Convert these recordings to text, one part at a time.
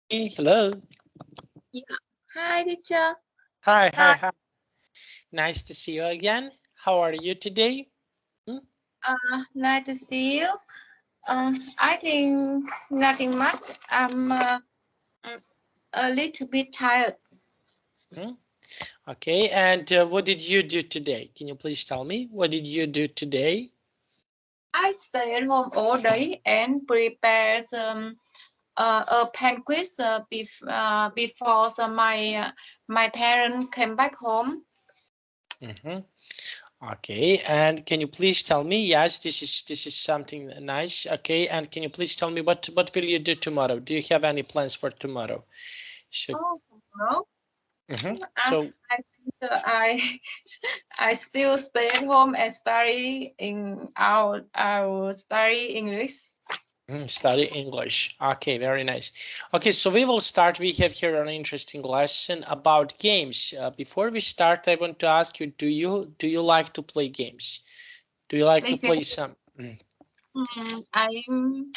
Hey, hello. Yeah. Hi, teacher. Hi, hi, Hi. hi. Nice to see you again. How are you today? Hmm? Nice to see you. I think nothing much. I'm a little bit tired. Hmm? Okay, and what did you do today? Can you please tell me? What did you do today? I stay at home all day and prepare a pancake before my parents came back home. Hmm. Okay, and can you please tell me? Yes, this is something nice. Okay, and can you please tell me what will you do tomorrow? Do you have any plans for tomorrow? So, Oh, no. so I think so. I still stay at home and study in our study English. Study English. Okay, very nice. Okay, so we will start. We have here an interesting lesson about games. Before we start, I want to ask you: Do you like to play games? Do you like to Maybe play some? I'm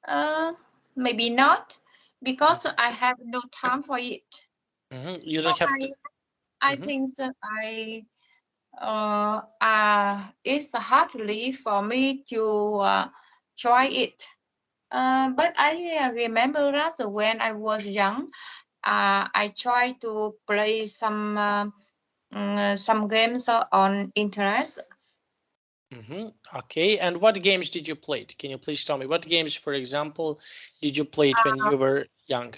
uh maybe not because I have no time for it. You So don't have to. I Mhm. think that it's hardly for me to try it. But I remember that when I was young, I tried to play some games on internet. Okay, and what games did you play? Can you please tell me what games, for example, did you play it when you were young?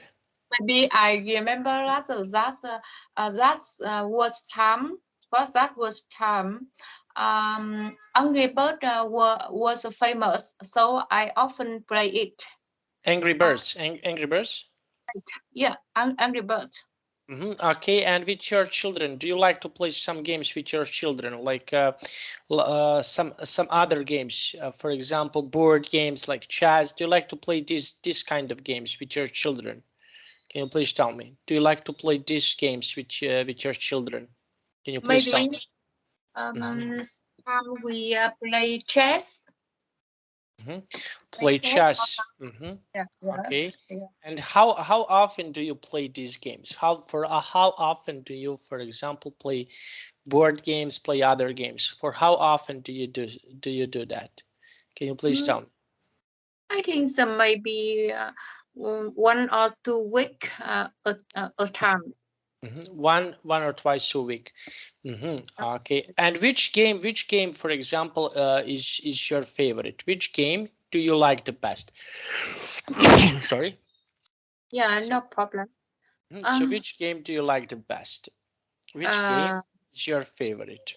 Maybe I remember that was time because that was time. Angry Bird was famous, so I often play it. Angry Uh, Birds. Angry Birds. yeah, Angry Bird. Okay, and with your children, do you like to play some games with your children, like some other games? For example, board games like chess. Do you like to play this kind of games with your children? Can you please tell me? Do you like to play these games with your children? Can you please tell Maybe me? Mhm, some we play chess. mhm. Play Play chess. chess. Yeah, yeah, Okay. yeah. And how often do you play these games? How often do you, for example, play board games, play other games? For how often do you do that? Can you please Mm, tell me? I think some maybe 1 or 2 week a time. One or twice a week. Okay. And which game, for example, is your favorite? Which game do you like the best? Sorry. Yeah, So, no problem. so Uh, which game do you like the best? Which game uh, is your favorite?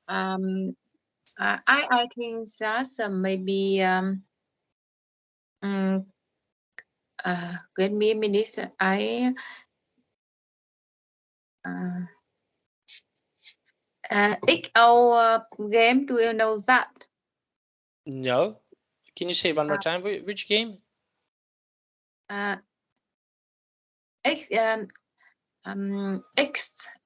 um, I think that's maybe um, give me a minute. I uh, XO game. Do you know that? No. Can you say one more Uh, time? Which game? uh, X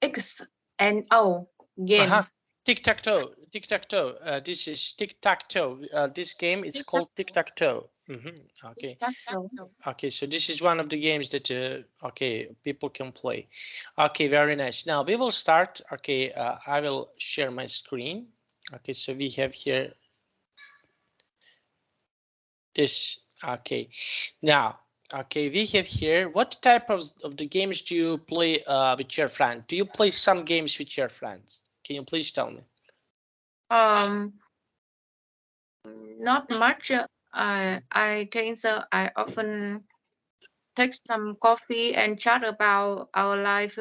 X and O Uh-huh. game. Tic-tac-toe. Tic-tac-toe. This is tic-tac-toe. This game is called tic-tac-toe. Okay. That's so. Okay, so this is one of the games that okay, people can play. Okay, very nice. Now we will start. Okay, I will share my screen. Okay, so we have here this. Okay, now okay, we have here what type of the games do you play with your friend? Do you play some games with your friends? Can you please tell me? Um, Not much. I think so. I often take some coffee and chat about our life.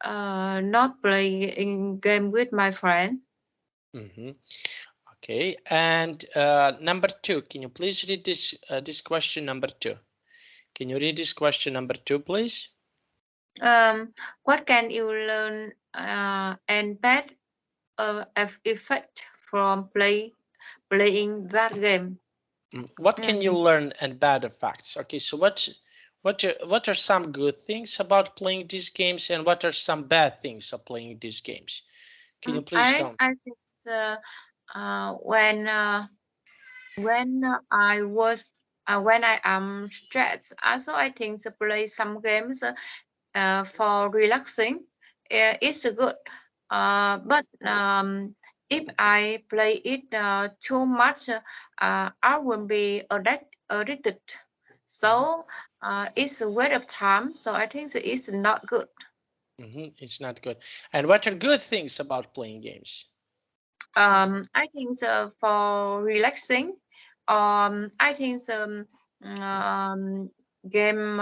Not playing game with my friend. Mm-hmm. Okay, and number two, can you please read this question number two? Can you read this question number two, please? What can you learn and bad effect from playing that game? What can you Mm, learn and bad effects? Okay, so what are some good things about playing these games, and what are some bad things of playing these games? Can you please tell me? I think uh, uh, when uh, when I was when I am stressed. Also, I think to play some games for relaxing it's good. But if I play it too much, I will be addicted. So it's a waste of time. So I think that it's not good. It's not good. And what are good things about playing games? I think for relaxing, I think game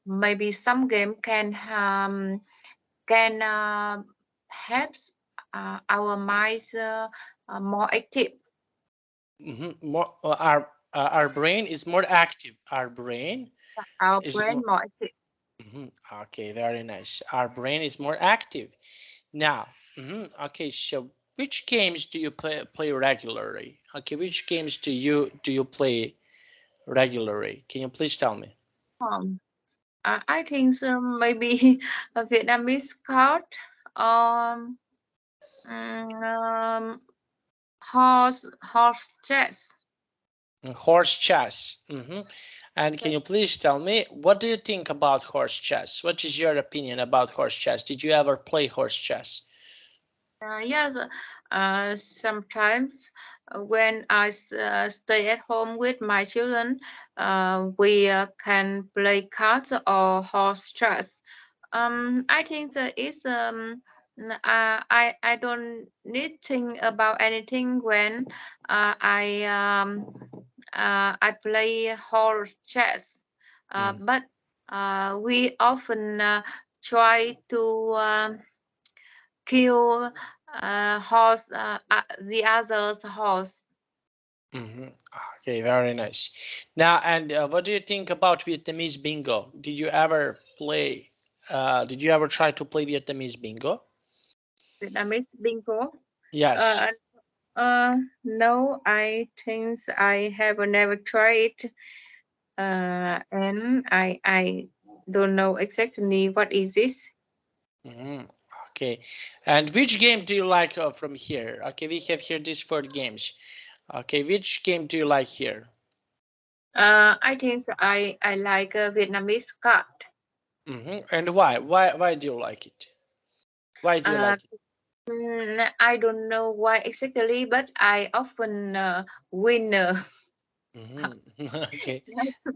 maybe some game can help our minds more active. More our brain is more active. Our brain Our is brain more. more active. Okay, very nice. Our brain is more active. Now, okay, so which games do you play regularly? Okay, which games do you play regularly? Can you please tell me? Um, I think maybe a Vietnamese card, um, um, horse chess. Horse chess. And can you please tell me what do you think about horse chess? What is your opinion about horse chess? Did you ever play horse chess? Yes, sometimes when I stay at home with my children, we can play cards or horse chess. I think that it's I don't need think about anything when I play horse chess, but we often try to kill the other's horse. hmm Okay, very nice. Now, and what do you think about Vietnamese bingo? Did you ever play? Did you ever try to play Vietnamese bingo? Vietnamese bingo. Yes. Uh, no, I think I have never tried, and I don't know exactly what is this. hmm Okay. And which game do you like from here? Okay, we have here these four games. Okay, which game do you like here? I think I like Vietnamese card. And why? Why do you like it? Why do you Uh, like it? I don't know why exactly, but I often win. Okay. Yes.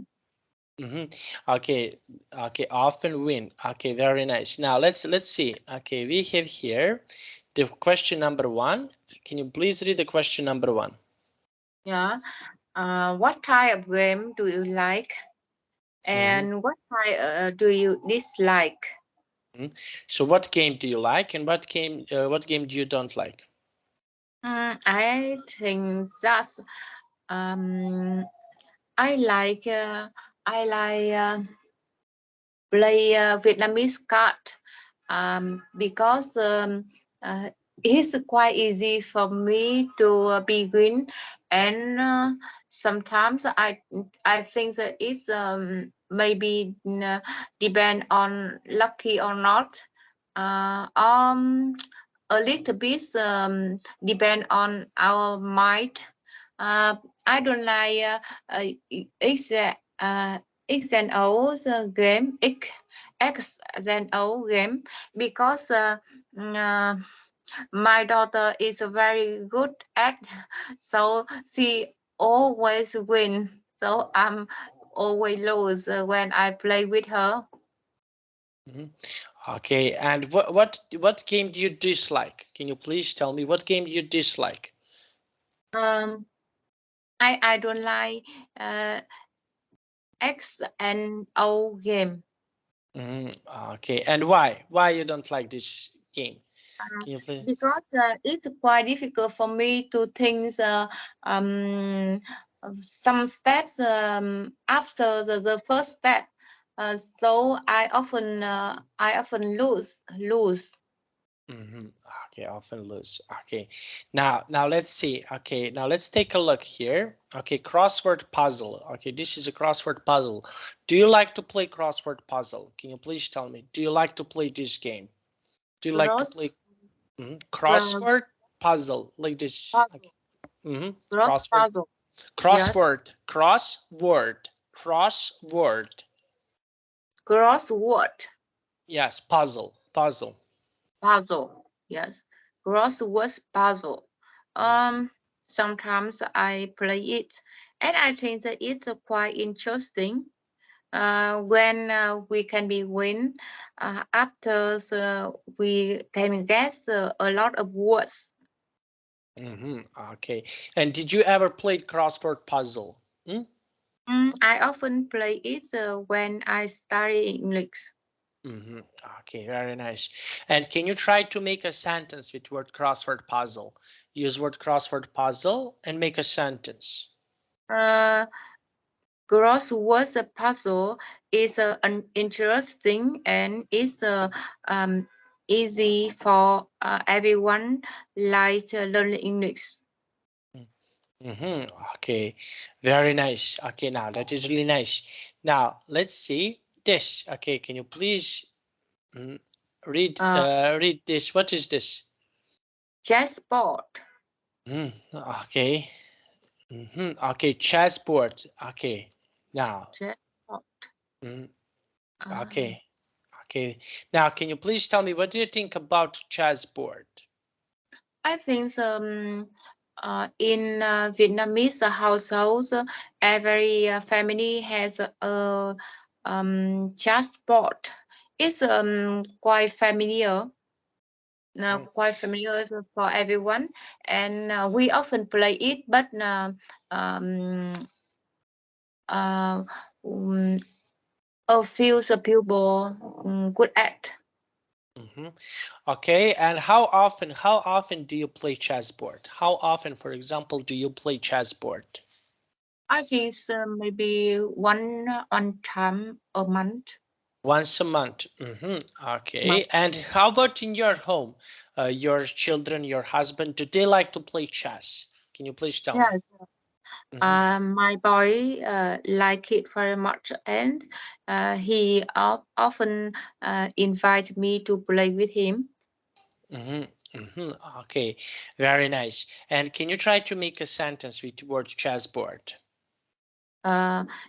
hmm Okay. Okay. Often win. Okay. Very nice. Now let's see. Okay, we have here the question number one. Can you please read the question number one? Yeah. What type of game do you like, hmm and what type do you dislike? So what game do you like, and what game do you don't like? I think that um, I like uh, I like play Vietnamese card because uh, it's quite easy for me to begin, and sometimes I think that it's maybe depend on lucky or not. A little bit depend on our mind. Uh, I don't like it's X and O game X and O game because my daughter is very good at so she always win, so I'm always lose when I play with her. Mhm. Okay, and what game do you dislike? Can you please tell me what game you dislike? um I don't like uh, X and O game. Okay, and why? Why you don't like this game? Can you please? Because it's quite difficult for me to think um, some steps after the first step. So I often lose. Okay, often lose. Okay, now let's see. Okay, now let's take a look here. Okay, crossword puzzle. Okay, this is a crossword puzzle. Do you like to play crossword puzzle? Can you please tell me? Do you like to play this game? Do you like to Cross play uh, crossword puzzle like this? Okay. puzzle. Cross Crossword. puzzle. Crossword. Yes. Crossword. Crossword. Crossword. Yes. Puzzle. Puzzle. Puzzle. Yes. Crossword puzzle. Sometimes I play it, and I think that it's quite interesting. When we can be win after we can guess a lot of words. Okay. And did you ever play crossword puzzle? I often play it when I study English. Okay, very nice. And can you try to make a sentence with word crossword puzzle? Use word crossword puzzle and make a sentence. Uh, Crossword puzzle is an interesting and is easy for everyone like learning English. Okay, very nice. Okay, now that is really nice. Now let's see this. Okay, can you please read Uh, read this? What is this? Chessboard. Okay. Okay, chessboard. Okay, now. Chessboard. Okay. Okay. Now, can you please tell me what do you think about chessboard? I think in Vietnamese households, every family has a chessboard. It's quite familiar. Quite familiar for everyone, and we often play it. But um, uh, um, a few people good at. Okay, and how often do you play chessboard? How often, for example, do you play chessboard? I think maybe one time a month. Once a month. Month. Okay, and how about in your home? Your children, your husband, do they like to play chess? Can you please tell me? Yes. My boy like it very much, and he often invite me to play with him. Okay, very nice. And can you try to make a sentence with the word chessboard?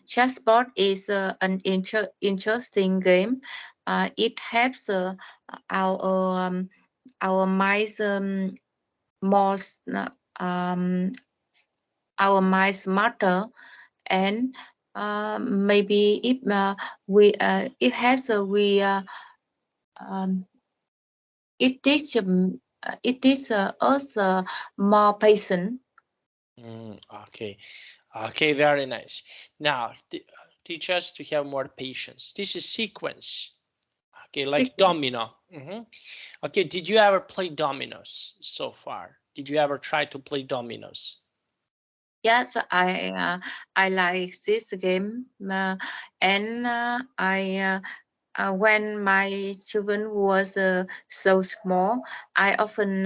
Chessboard is an interesting game. It helps our our minds more um, our minds smarter, and maybe if we it has we um, it teach it is us more patient. Okay, okay, very nice. Now, teach us to have more patience. This is sequence. Okay, like domino. Okay, did you ever play dominoes so far? Did you ever try to play dominoes? Yes, I like this game, and when my children was so small, I often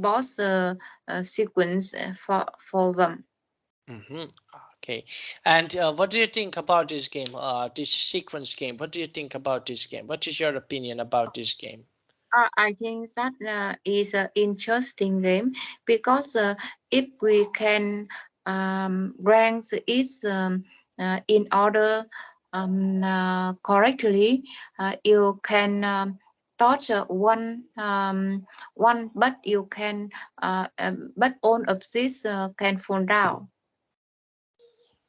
bought a sequence for them. Okay, and what do you think about this game? This sequence game. What do you think about this game? What is your opinion about this game? I think that is an interesting game because if we can rank it in order correctly, you can touch one, but you can but all of this can fall down.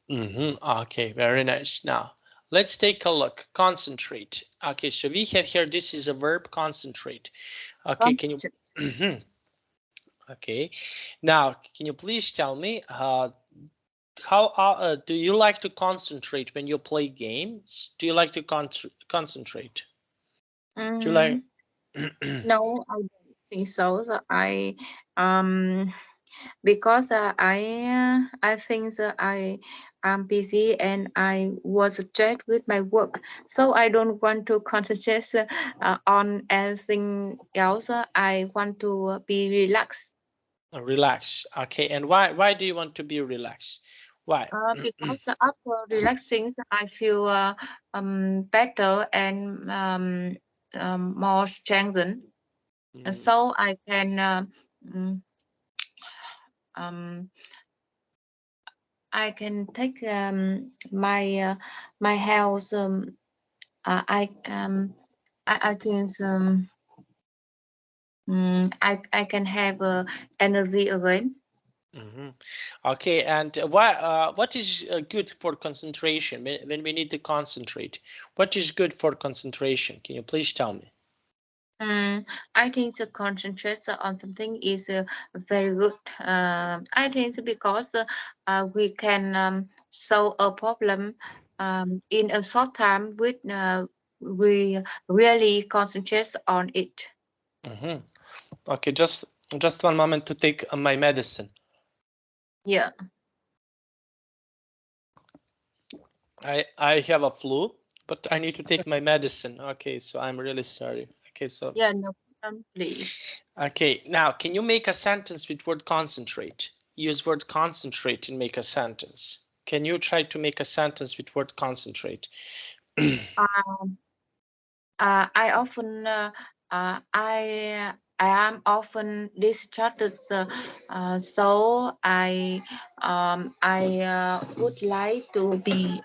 Okay, very nice. Now, let's take a look. Concentrate. Okay, so we have here, this is a verb, concentrate. Okay, can you... Okay, now, can you please tell me how do you like to concentrate when you play games? Do you like to concentrate? Do you like... No, I don't think so. So I because I think that I am busy and I was stressed with my work, so I don't want to concentrate on anything else. I want to be relaxed. Relax. Okay, and why do you want to be relaxed? Why? Because after relaxing, I feel better and more strengthened, so I can mm, um, I can take my house. I think I can have energy again. Okay, and what is good for concentration when we need to concentrate? What is good for concentration? Can you please tell me? I think the concentration on something is very good. I think because we can solve a problem in a short time with we really concentrate on it. Okay, just one moment to take my medicine. Yeah. I have a flu, but I need to take my medicine. Okay, so I'm really sorry. Okay, so Yeah, no problem, please. okay, now can you make a sentence with word concentrate? Use word concentrate and make a sentence. Can you try to make a sentence with word concentrate? Um, I often I am often distracted, so I would like to be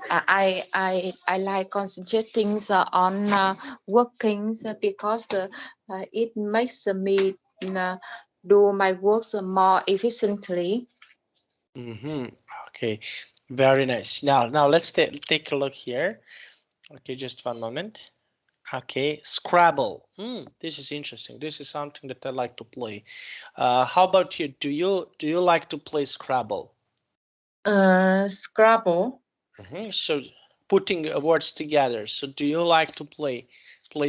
I like concentrating on working because it makes me uh, do my work more efficiently. Okay, very nice. Now let's take a look here. Okay, just one moment. Okay, Scrabble. This is interesting. This is something that I like to play. How about you? Do you like to play Scrabble? Scrabble. So putting words together. So do you like to play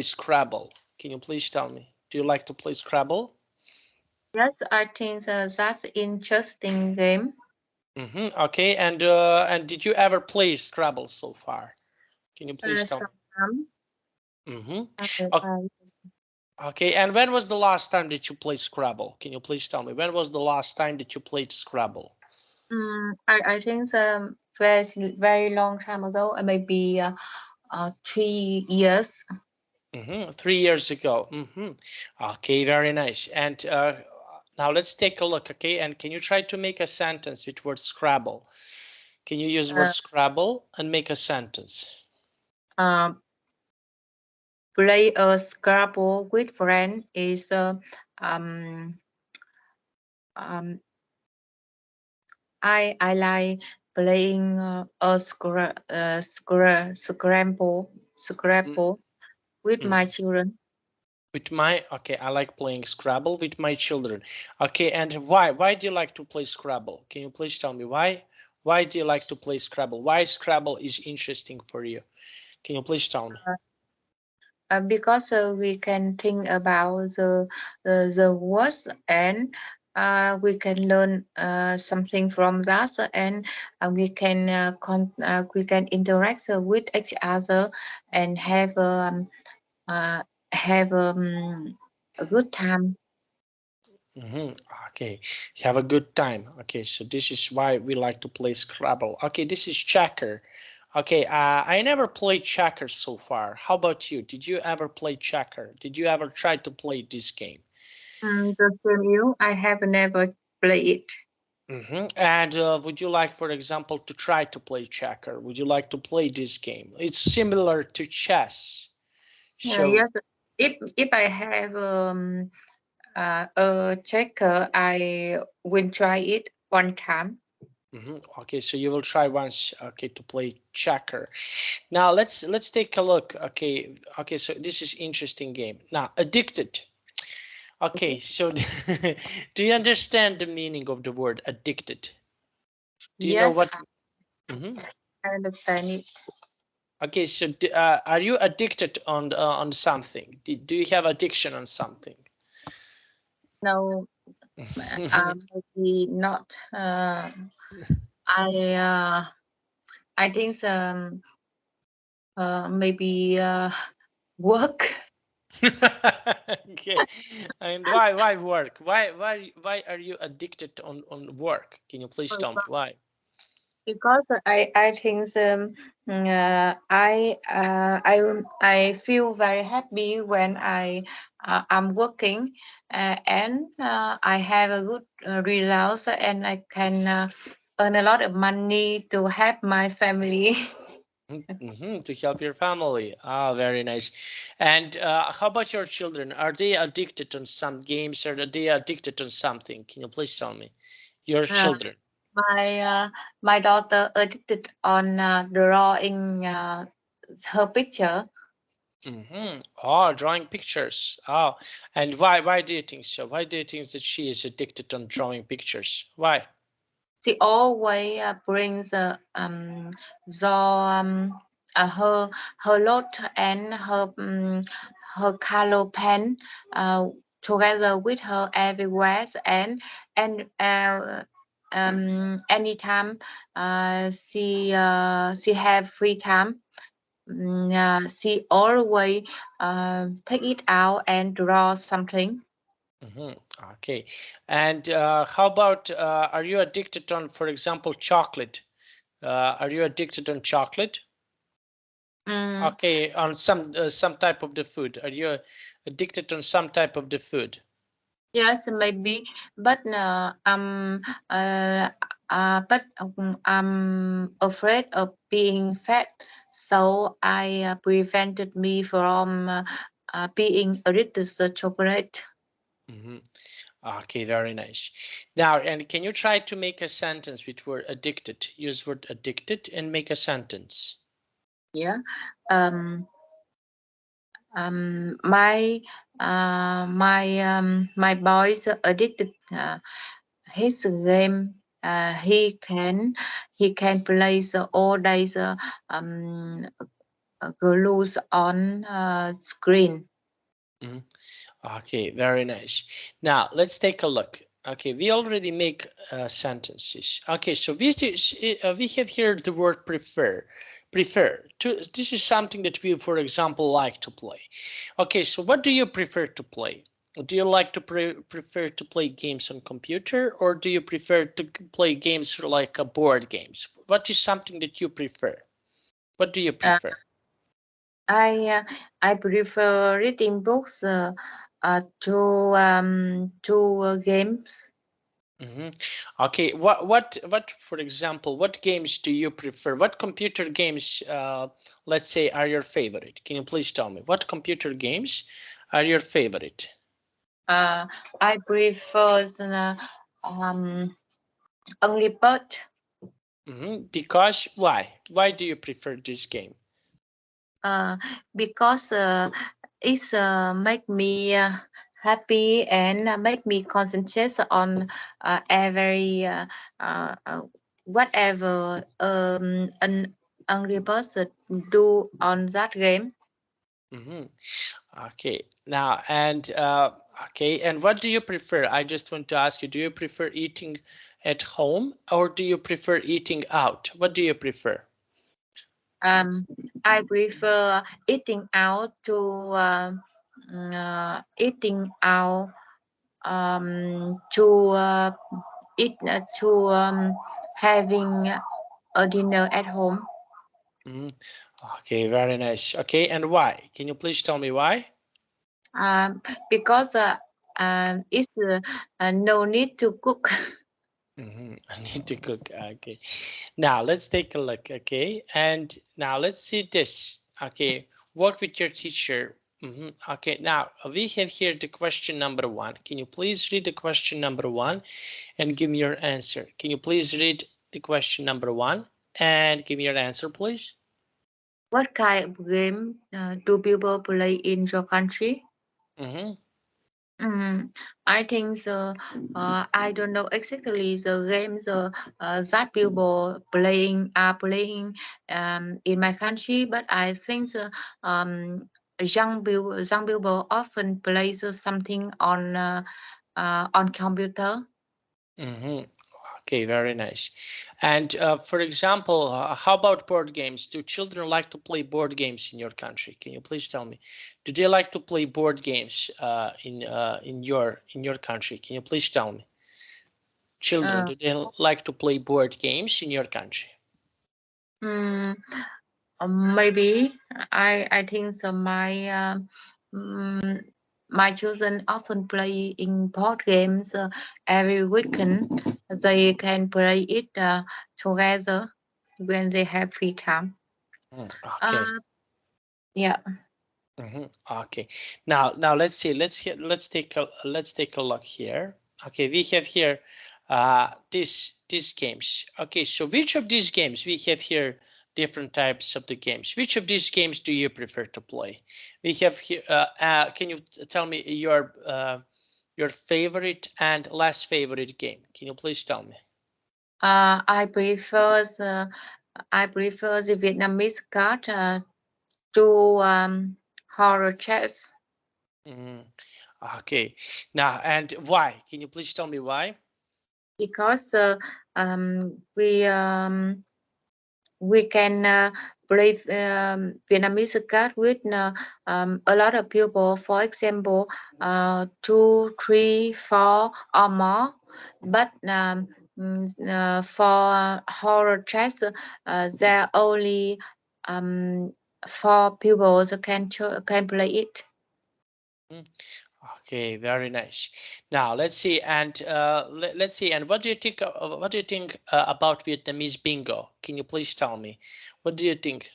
Scrabble? Can you please tell me? Do you like to play Scrabble? Yes, I think that's interesting game. Okay, and did you ever play Scrabble so far? Can you please tell me? Sometimes Mm-hmm. I, Okay, and when was the last time that you played Scrabble? Can you please tell me? When was the last time that you played Scrabble? I think very long time ago, maybe 3 years. 3 years ago. Okay, very nice. And now let's take a look, okay? And can you try to make a sentence with word Scrabble? Can you use word Uh, Scrabble and make a sentence? uh, Play a Scrabble with friend is um um I like playing Mm, Scrabble with mm. my children. Okay, I like playing Scrabble with my children. Okay, and why do you like to play Scrabble? Can you please tell me why? Why do you like to play Scrabble? Why Scrabble is interesting for you? Can you please tell me? Because we can think about the words and we can learn something from that and we can interact with each other and uh, have a good time. hmm Okay, have a good time. Okay, so this is why we like to play Scrabble. Okay, this is checker. Okay, I never played checker so far. How about you? Did you ever play checker? Did you ever try to play this game? The same you, I have never played it. And would you like, for example, to try to play checker? Would you like to play this game? It's similar to chess. So, Yes, if I have a checker, I will try it one time. okay, so you will try once, okay, to play checker. Now let's take a look. Okay, so this is interesting game. Now, addicted. Okay, so do you understand the meaning of the word addicted? Do you know Yes, what? Mhm. I understand it. Okay, so are you addicted on something? Do you have addiction on something? No, maybe not. I uh, I think maybe work. Okay, and why work? Why are you addicted on work? Can you please tell me why? Because I think I feel very happy when I'm working and I have a good results and I can earn a lot of money to help my family. To help your family. Ah, very nice. And how about your children? Are they addicted on some games or are they addicted on something? Can you please tell me? Your Uh, children. my daughter addicted on drawing her picture. Oh, drawing pictures. Oh, and why do you think so? Why do you think that she is addicted on drawing pictures? Why? She always brings the her lot and her color pen together with her everywhere, and anytime she have free time, she always take it out and draw something. Okay. And how about are you addicted on, for example, chocolate? Are you addicted on chocolate? Mm, Okay, on some type of the food. Are you addicted on some type of the food? yes, maybe, but I'm afraid of being fat, so I prevented me from being addicted to chocolate. hmm Okay, very nice. Now, and can you try to make a sentence with word addicted? Use word addicted and make a sentence. Yeah. Um. My my boys addicted his game. He can play all days. Glues on screen. Mhm. Okay, very nice. Now let's take a look. Okay, we already make sentences. Okay, so we have here the word prefer. Prefer. This is something that we, for example, like to play. Okay, so what do you prefer to play? Do you like to prefer to play games on computer, or do you prefer to play games like board games? What is something that you prefer? What do you Uh, prefer? I prefer reading books to games. hmm Okay, what for example, what games do you prefer? What computer games, let's say, are your favorite? Can you please tell me what computer games are your favorite? Uh, I prefer um, only bird. Because why? Why do you prefer this game? uh, because it's make me happy and make me concentrate on every whatever an angry person do on that game. hmm Okay, now and okay, and what do you prefer? I just want to ask you, do you prefer eating at home or do you prefer eating out? What do you prefer? um, I prefer eating out to eating out to eat to having a dinner at home. Mhm. Okay, very nice. Okay, and why? Can you please tell me why? um, because it's no need to cook. I need to cook. Okay, now let's take a look. Okay, and now let's see this. Okay, work with your teacher. Okay, now we have here the question number one. Can you please read the question number one and give me your answer? Can you please read the question number one and give me your answer, please? What kind of game do people play in your country? Mm-hmm. Mm, I think so. I don't know exactly the games that people playing in my country, but I think young people often play something on computer. Mm-hmm. Okay, very nice. And for example, how about board games? Do children like to play board games in your country? Can you please tell me? Do they like to play board games in your country? Can you please tell me? Children, Uh, do they like to play board games in your country? mm, maybe I think so. My my children often play in board games every weekend. They can play it together when they have free time. Okay. Uh, yeah. Okay. Now let's see. Let's take a look here. Okay, we have here these games. Okay, so which of these games we have here different types of the games? Which of these games do you prefer to play? We have here. Can you tell me your favorite and less favorite game? Can you please tell me? I prefer the Vietnamese card to horror chess Mm, okay. Now, and why? Can you please tell me why? because we can play Vietnamese card with a lot of people. For example, 2, 3, 4 or more. But for horror chess, there are only 4 people that can play it. Mm, okay, very nice. Now let's see, and let's see, and what do you think? What do you think about Vietnamese bingo? Can you please tell me? What do you think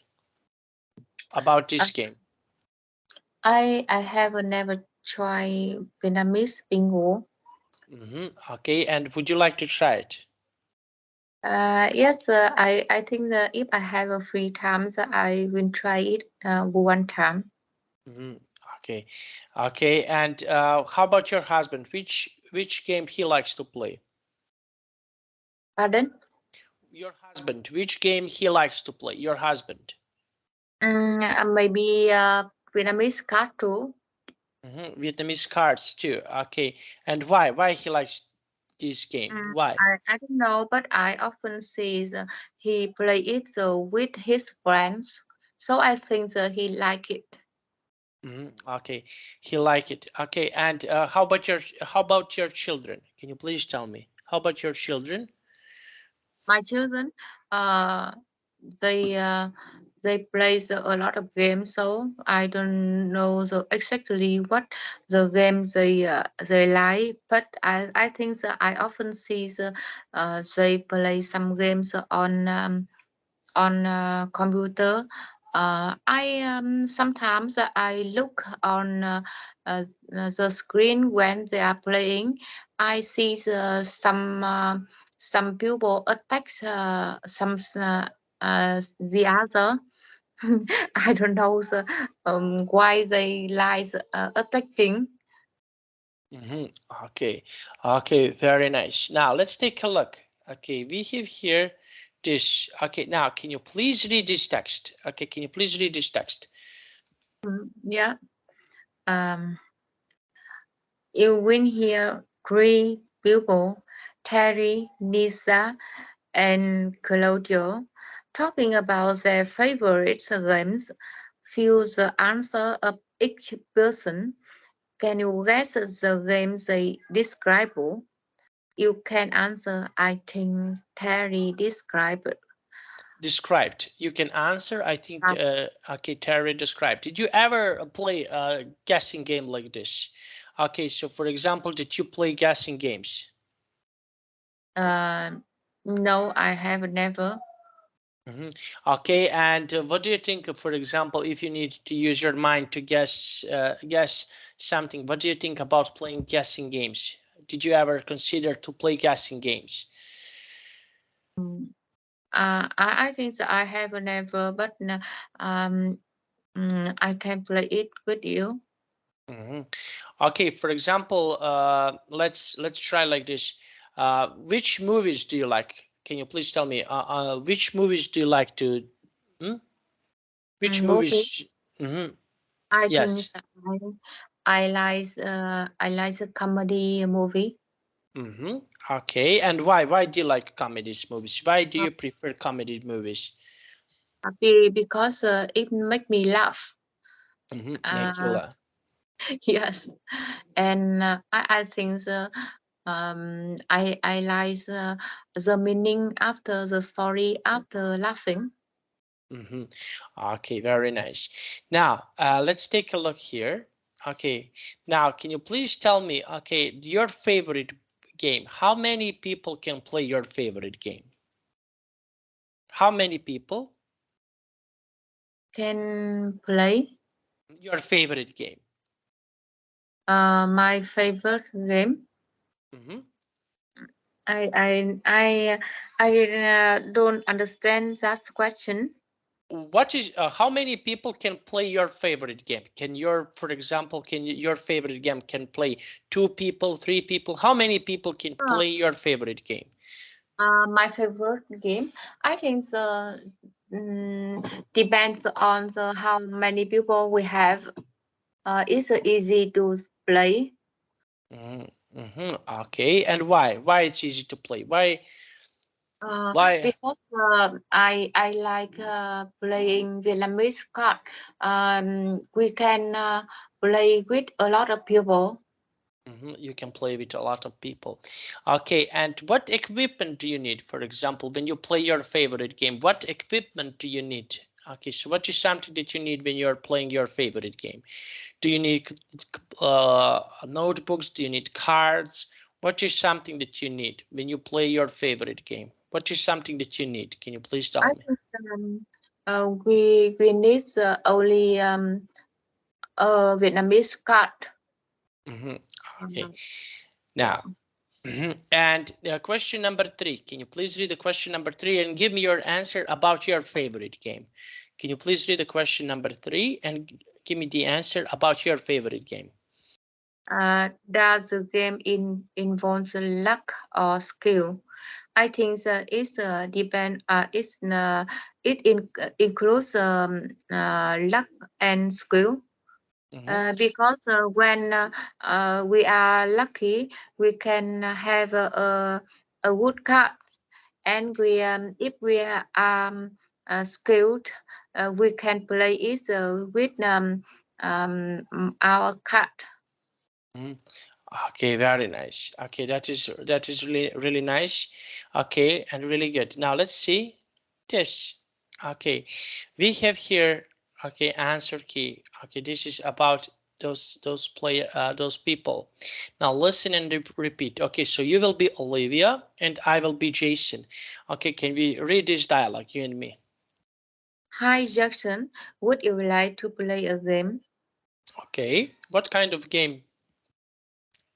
about Uh, this game? I have never tried Vietnamese bingo. Okay, and would you like to try it? Yes, I think that if I have a free time, so I will try it one time. hmm Okay, okay, and how about your husband? Which game he likes to play? Pardon? Your husband, which game he likes to play? Your husband. Maybe Vietnamese card too. Vietnamese cards too. Okay, and why? Why he likes this game? Why? I don't know, but I often see he play it with his friends, so I think he like it. Okay, he like it. Okay, and how about your children? Can you please tell me? How about your children? My children, uh, they uh, they play a lot of games, so I don't know exactly what the games they like. But I think that I often see they play some games on computer. I sometimes I look on the screen when they are playing. I see some people attack the other. I don't know why they like attacking. hmm Okay, okay, very nice. Now let's take a look. Okay, we have here this. Okay, now can you please read this text? Okay, can you please read this text? Yeah. Um, you win here 3 people, Terry, Lisa, and Claudio, talking about their favorite games. Fill the answer of each person. Can you guess the game they describe? You can answer, I think Terry described. Described. You can answer. I think. Okay, Terry described. Did you ever play a guessing game like this? Okay, so for example, did you play guessing games? Uh, no, I have never. hmm Okay, and what do you think, for example, if you need to use your mind to guess something, what do you think about playing guessing games? Did you ever consider to play guessing games? Mm, I think that I have never, but um, I can play it with you. hmm Okay, for example, let's try like this. Which movies do you like? Can you please tell me? Which movies do you like to? Hmm? Which Movie, movies? hmm I think Yes. that I like a comedy movie. hmm Okay, and why? Why do you like comedies movies? Why do Uh, you prefer comedy movies? because it make me laugh. Make you Uh, laugh. yes, and I think I like the meaning after the story after laughing. hmm Okay, very nice. Now, let's take a look here. Okay, now can you please tell me, okay, your favorite game? How many people can play your favorite game? How many people? Can play Your favorite game? my favorite game. Mhm. I I I I don't understand that question. What is how many people can play your favorite game? Can your, for example, your favorite game can play 2 people, 3 people? How many people can Uh, play your favorite game? my favorite game. I think the depends on the how many people we have. It's easy to play. Okay, and why? Why it's easy to play? Why? Why? Because I like playing Vietnamese card. We can play with a lot of people. You can play with a lot of people. Okay, and what equipment do you need? For example, when you play your favorite game, what equipment do you need? Okay, so what is something that you need when you're playing your favorite game? Do you need notebooks? Do you need cards? What is something that you need when you play your favorite game? What is something that you need? Can you please tell I me? think we need only Vietnamese card. Mhm. Okay, Um, now, and question number 3. Can you please read the question number 3 and give me your answer about your favorite game? Can you please read the question number 3 and give me the answer about your favorite game? does the game involves luck or skill? I think it's depend. Includes luck and skill. Mhm. Because when we are lucky, we can have a good card, and we if we are skilled, we can play it with our card. Mhm. Okay, very nice. Okay, that is really nice. Okay, and really good. Now let's see this. Okay, we have here. Okay, answer key. Okay, this is about those people. Now listen and repeat. Okay, so you will be Olivia and I will be Jason. Okay, can we read this dialogue, you and me? Hi Jackson, would you like to play a game? Okay, what kind of game?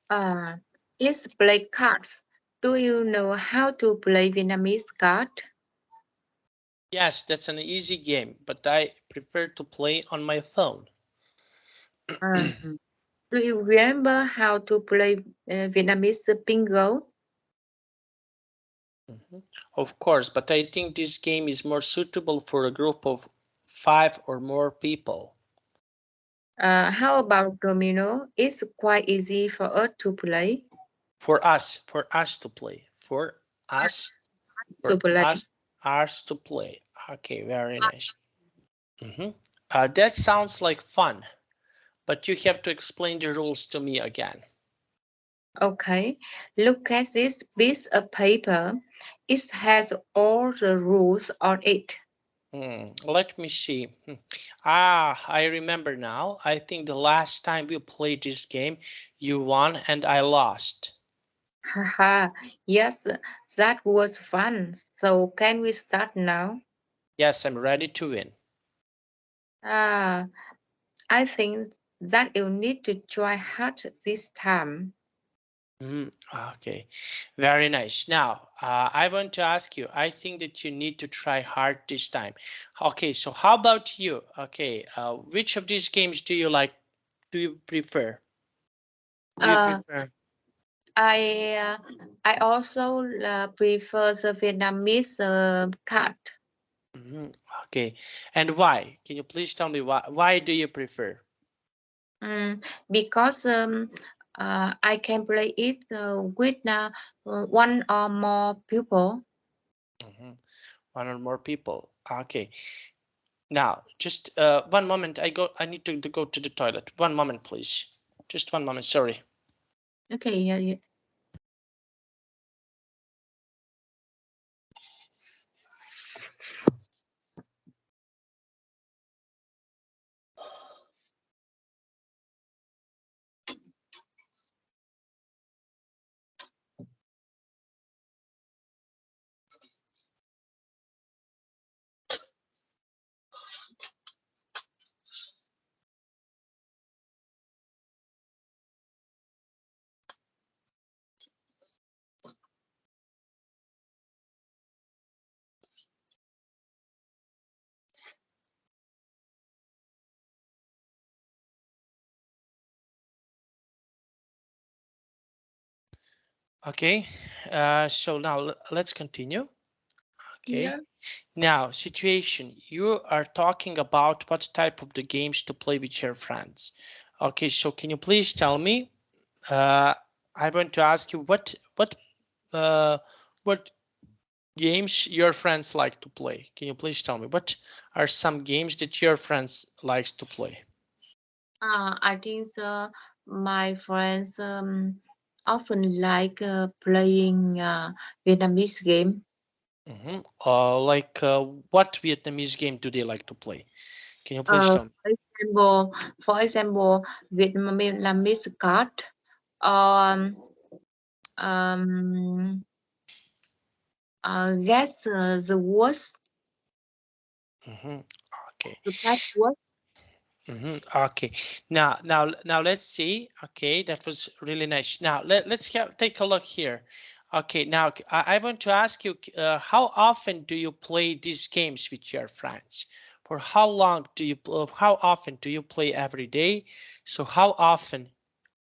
Uh, it's play cards. Do you know how to play Vietnamese card? Yes, that's an easy game, but I prefer to play on my phone. Um, do you remember how to play Vietnamese bingo? Mhm. Of course, but I think this game is more suitable for a group of 5 or more people. How about domino? It's quite easy for us to play. For us to play. Us, To for play. us to play. Okay, very nice. Mhm. That sounds like fun, but you have to explain the rules to me again. Okay. Look at this piece of paper. It has all the rules on it. Let me see. I remember now. I think the last time we played this game, you won and I lost. Haha. Yes, that was fun. So can we start now? Yes, I'm ready to win. Ah, I think that you need to try hard this time. Okay, very nice. Now, I want to ask you, I think that you need to try hard this time. Okay, so how about you? Okay, which of these games do you like? Do you prefer? Do you Uh, prefer? I uh, I also prefer the Vietnamese card. Mhm. Okay, and why? Can you please tell me why? Why do you prefer? Because I can play it with one or more people. Mhm. One or more people. Okay, now just 1 moment. I need to go to the toilet. 1 moment, please. Just 1 moment. Sorry. Okay, yeah, yeah. Okay, so now let's continue. Okay, Yeah. now situation, you are talking about what type of the games to play with your friends. Okay, so can you please tell me, I want to ask you uh, what games your friends like to play. Can you please tell me what are some games that your friends likes to play? I think my friends often like playing Vietnamese game. Like what Vietnamese game do they like to play? Can you please Uh, tell me? for for example, Vietnamese card. Um, um, guess the worst, Mhm. Okay. the best worst. Okay. Now let's see. Okay, that was really nice. Now let's take a look here. Okay, now I want to ask you, how often do you play these games with your friends? For how long do you, how often do you play every day? So how often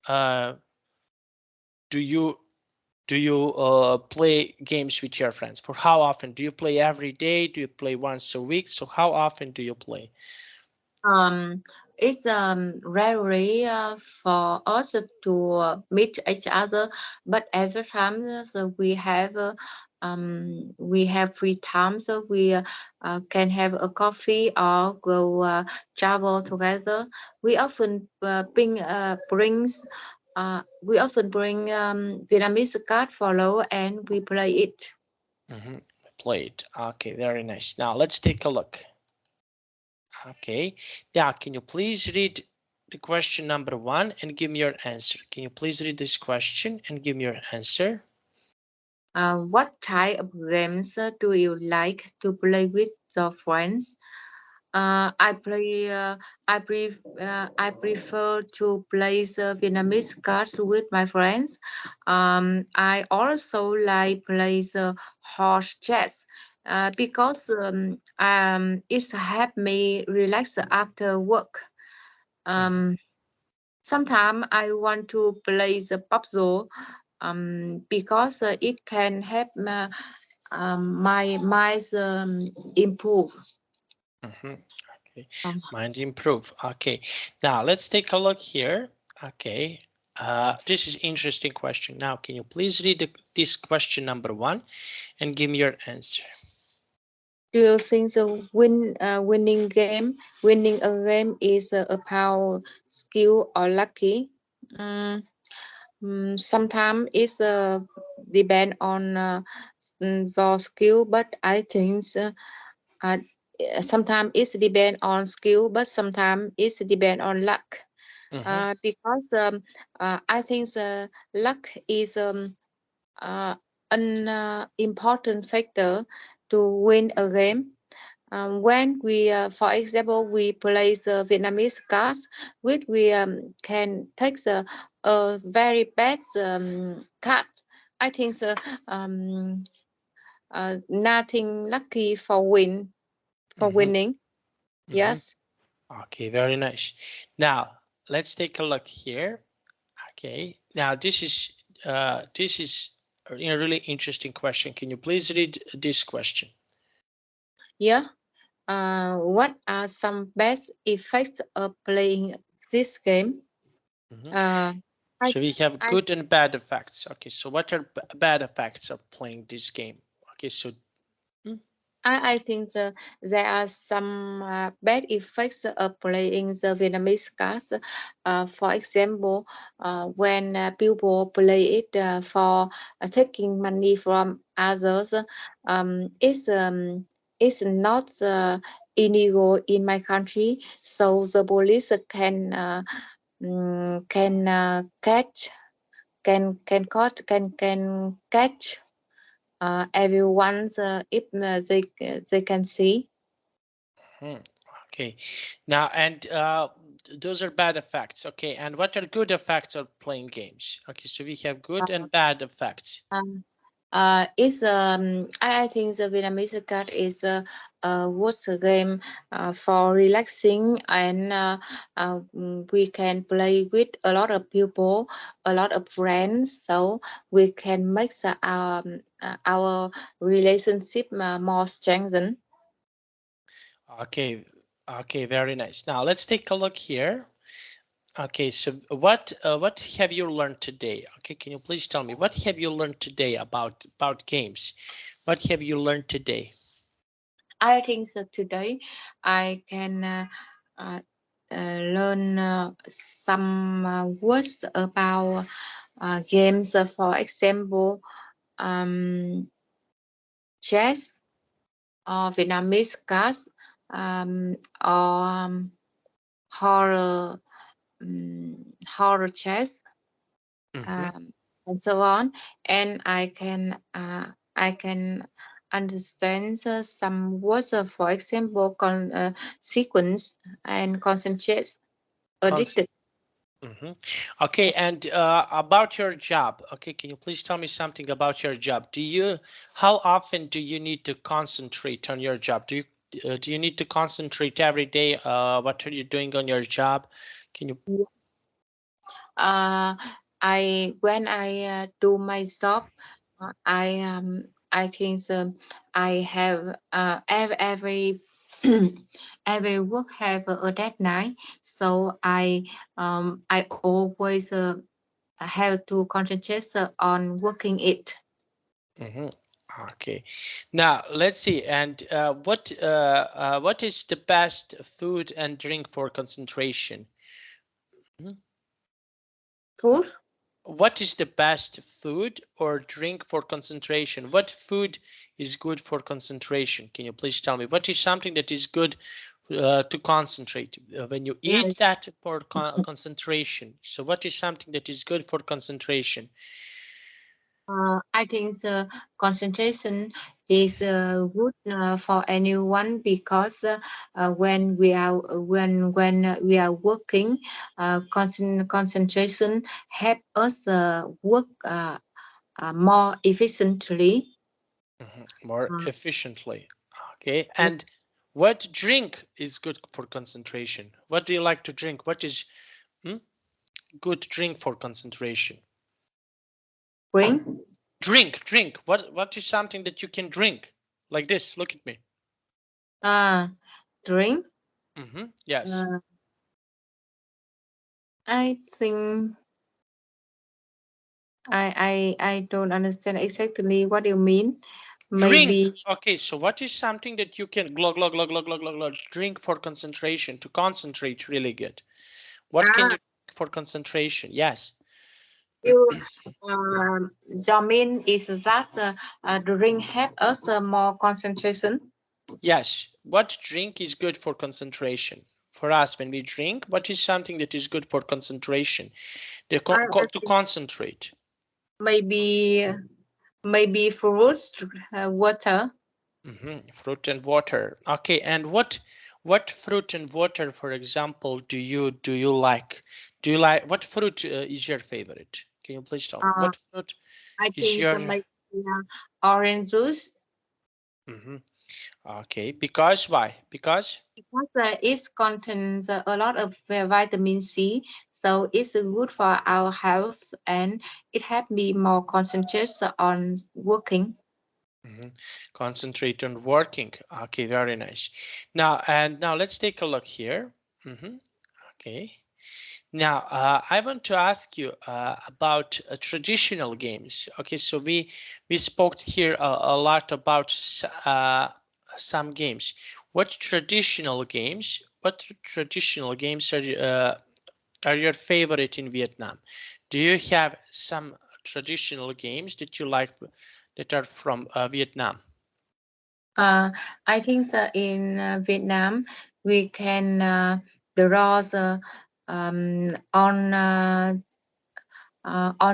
uh, do you play games with your friends? For how often do you play every day? Do you play once a week? So how often do you play? Um, it's rarely for us to meet each other, but every time we have free time, so we can have a coffee or go travel together. We often we often bring Vietnamese card follow and we play it. Played. Okay, very nice. Now let's take a look. Okay. Now, can you please read the question number 1 and give me your answer? Can you please read this question and give me your answer? What type of games do you like to play with your friends? I play. I prefer to play the Vietnamese cards with my friends. I also like play the horse chess. Because it's help me relax after work. Mhm, Um, Sometimes I want to play the puzzle because it can help my mind improve. mhm. Okay. Um, Mind improve. Okay. Now let's take a look here. Okay. This is interesting question. Now, can you please read this question number 1 and give me your answer? do you think the winning a game is about skill or lucky? Mm, Sometimes it's depend on your skill, but I think uh, sometimes it's depend on skill, but sometimes it's depend on luck. Mhm, Because I think luck is uh, an important factor to win a game. When we, for example, we play the Vietnamese cards, which we can take the very bad card. I think um, nothing lucky for mhm, winning. mhm. Yes. Okay, very nice. Now, let's take a look here. Okay, now this is a really interesting question. Can you please read this question? Yeah. What are some best effects of playing this game? Mhm. Uh, I, So we have I good and bad effects. Okay, so what are bad effects of playing this game? Okay, so mm, I think there are some bad effects of playing the Vietnamese cards. For example, when people play it for taking money from others, it's not illegal in my country, so the police can catch can catch everyone's if they can see. hmm, okay. Now and those are bad effects. Okay, and what are good effects of playing games? Okay, so we have good Uh, and bad effects. It's I think the Vietnamese card is what's a game for relaxing and we can play with a lot of people, a lot of friends, so we can make our relationship more strengthened. Okay, okay, very nice. Now let's take a look here. Okay, so what have you learned today? Okay, can you please tell me what have you learned today about games? What have you learned today? I think that today I can uh, learn some words about games. For example, um, chess or Vietnamese cards or horror horror chess Mm-hmm. um, and so on. And I can understand some words, for example, sequence and concentrate, addicted. Mm-hmm. Okay, and about your job. Okay, can you please tell me something about your job? How often do you need to concentrate on your job? Do you need to concentrate every day? What are you doing on your job? Can you? Uh, I when I do my job, I think I have every work have a deadline, so I always have to concentrate on working it. Mhm. Okay. Now let's see. And what is the best food and drink for concentration? Mhm. Food, What is the best food or drink for concentration? What food is good for concentration? Can you please tell me? What is something that is good to concentrate when you yeah. eat that for concentration? So what is something that is good for concentration? I think the concentration is good for anyone because when we are working, concentration help us work more efficiently. More Uh, efficiently. Okay. yeah, And what drink is good for concentration? What do you like to drink? What is hmm, good drink for concentration? bring Drink. What is something that you can drink? Like this. Look at me. uh, drink. Yes. Uh, I think I don't understand exactly what you mean. Drink. Maybe Okay, so what is something that you can glug glug glug glug glug glug glug drink for concentration to concentrate really good? What can ah, you drink for concentration? Yes. you Jamin is that drink help us more concentration. Yes. What drink is good for concentration? For us, when we drink, what is something that is good for concentration? I To think concentrate. maybe fruits, water. Fruit and water. Okay, and what fruit and water, for example, do you like? Do you like what fruit is your favorite? Can you please tell me Uh, what fruit I is think your? maybe orange juice hmm Okay, because why? Because because it contains a lot of vitamin C, so it's good for our health and it help me more concentrate on working. mhm, concentrate on working. Okay, very nice. Now let's take a look here. hmm Okay. Now, I want to ask you about traditional games. Okay, so we spoke here a lot about some games. What traditional games are your favorite in Vietnam? Do you have some traditional games that you like that are from Vietnam? Uh, I think that in Vietnam we can draw on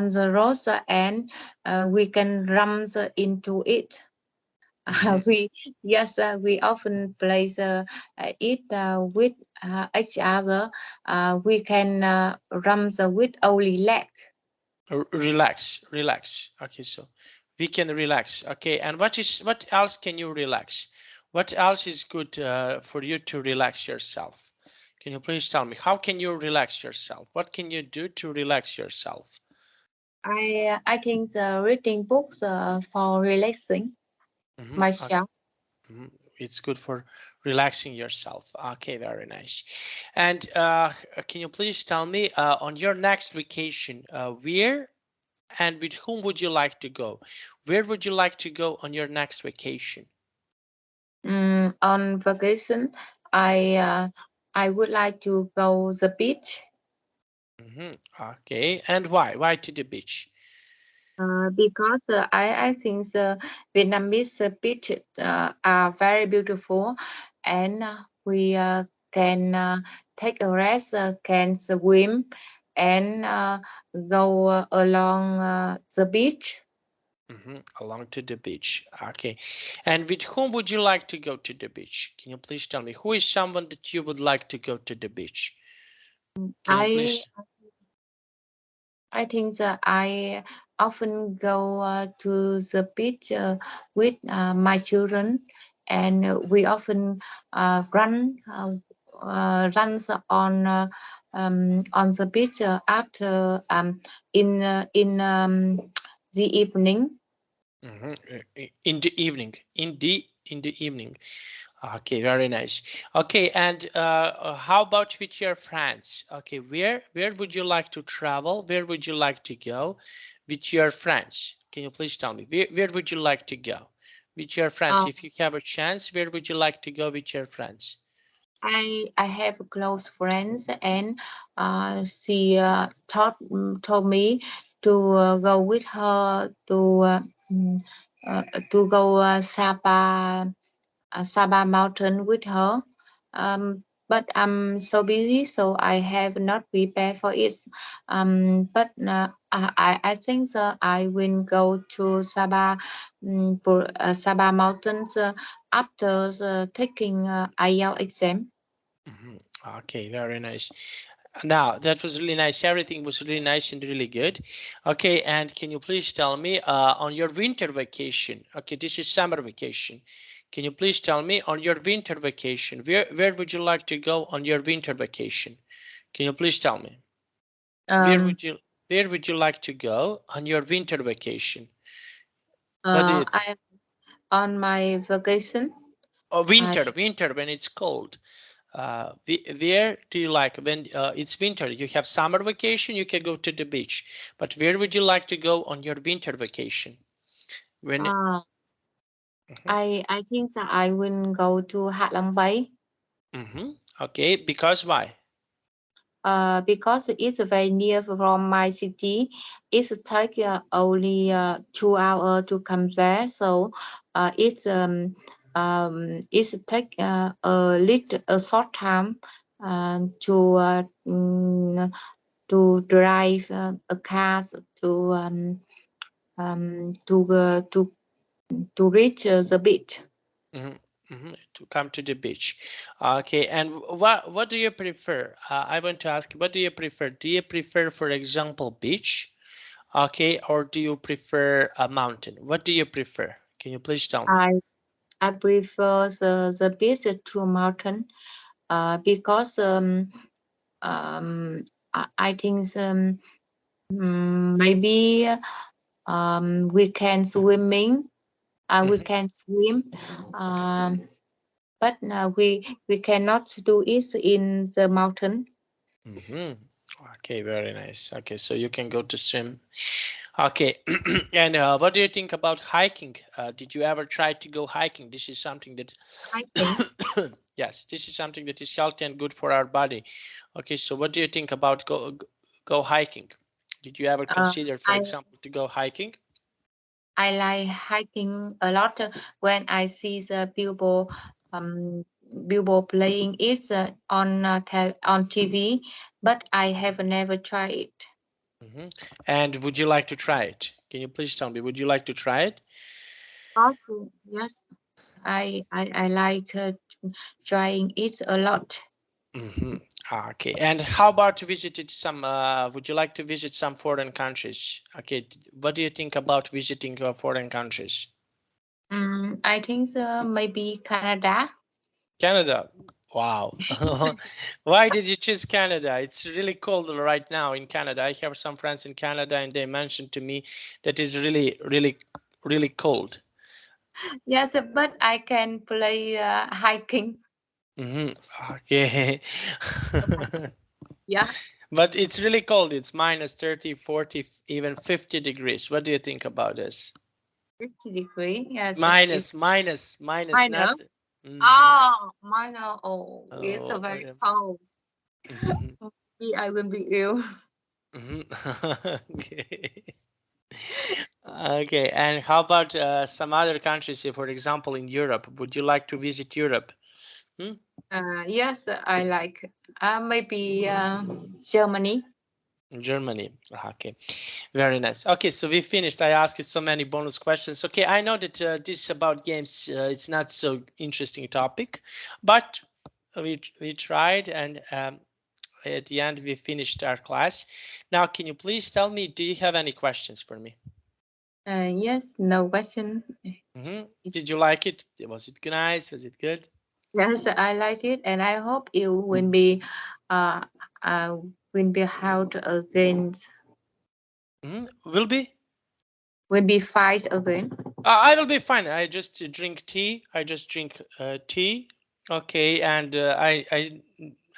the road and we can run into it. Mhm. We yes, we often play it with each other. We can run with only leg. Relax. Okay, so We can relax. Okay, and what else can you relax? What else is good for you to relax yourself? Can you please tell me how can you relax yourself? What can you do to relax yourself? I think the reading books for relaxing Okay. myself. It's good for relaxing yourself. Okay, very nice. And can you please tell me on your next vacation, where and with whom would you like to go? Where would you like to go on your next vacation? On vacation, I would like to go the beach. Okay, and why? Why to the beach? Because I think the Vietnamese beach are very beautiful, and we can take a rest, can swim, and go along the beach. Along to the beach. Okay, and with whom would you like to go to the beach? Can you please tell me who is someone that you would like to go to the beach? Can you I please? I think that I often go to the beach with my children, and we often runs on the beach after in the evening. In the evening. In the evening. Okay, very nice. Okay, and how about with your friends? Okay, where would you like to travel? Where would you like to go with your friends? Can you please tell me where would you like to go with your friends? Uh, If you have a chance, where would you like to go with your friends? I have close friends, and she told me to go with her mm, to go Sapa mountain with her. But I'm so busy, so I have not prepared for it. But I think I will go to Sapa, for Sapa mountains after taking IELTS exam. Mhm. Okay, very nice. Now, that was really nice. Everything was really nice and really good. Okay, and can you please tell me on your winter vacation? Okay, this is summer vacation. Can you please tell me on your winter vacation, where would you like to go on your winter vacation? Can you please tell me? Where Um, would you where would you like to go on your winter vacation? What do you think? I on my vacation. Oh, I winter when it's cold. Where do you like when it's winter? You have summer vacation, you can go to the beach. But where would you like to go on your winter vacation? When uh, Mhm, I think that I will go to Hạ Long Bay. okay, because why? Because it's very near from my city. It take only 2 hours to come there, so it's take a short time to to drive a car to to reach the beach. hmm to come to the beach. Okay, and what do you prefer? I want to ask, what do you prefer? Do you prefer, for example, beach? Okay, or do you prefer a mountain? What do you prefer? Can you please tell me? I I prefer the beach to mountain because um, I think maybe we can swimming. We Mhm, can swim, um, but we cannot do it in the mountain. mhm. Okay, very nice. Okay, so you can go to swim. Okay, and what do you think about hiking? Did you ever try to go hiking? This is something that, Hiking. yes, this is something that is healthy and good for our body. Okay, so what do you think about go hiking? Did you ever Uh, consider, for I example, to go hiking? I like hiking a lot when I see the people playing it on TV, but I have never tried it. hmm And would you like to try it? Can you please tell me, would you like to try it? Also, yes, I like trying it a lot. Okay, and how about visited some? Would you like to visit some foreign countries? Okay, what do you think about visiting foreign countries? I think so, maybe Canada. Canada. Wow. Why did you choose Canada? It's really cold right now in Canada. I have some friends in Canada and they mentioned to me that is really cold. Yes, but I can play hiking. Okay. Yeah, But it's really cold. It's minus 30, 40, even 50 degrees. What do you think about this? 50 degrees. Yes, it's Minus, minor. not. Mhm. Oh, minor. Oh, it's a Oh, very yeah. cold. Mhm, Maybe I will be ill. mhm. Okay. Okay, and how about some other countries? For example, in Europe, would you like to visit Europe? Hmm? Yes, I like. Maybe Germany. Germany. Okay, very nice. Okay, so we finished. I asked you so many bonus questions. Okay, I know that this is about games. It's not so interesting topic, but we tried, and at the end we finished our class. Now, can you please tell me? Do you have any questions for me? Yes, no question. Did you like it? Was it nice? Was it good? Yes, I like it, and I hope it uh, uh, will be held again. Will be. Will be fight again. I will be fine. I just drink tea. I just drink tea. Okay, and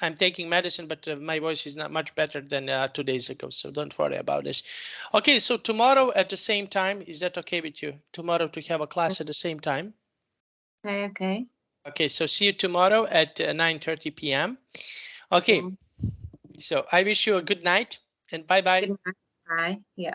I'm taking medicine, but my voice is not much better than 2 days ago. So don't worry about this. Okay, so tomorrow at the same time, is that okay with you? Tomorrow to have a class at the same time. Okay, okay. Okay, so see you tomorrow at 9:30 p.m. Okay, Yeah. so I wish you a good night and bye bye. Good night. Bye. Yeah.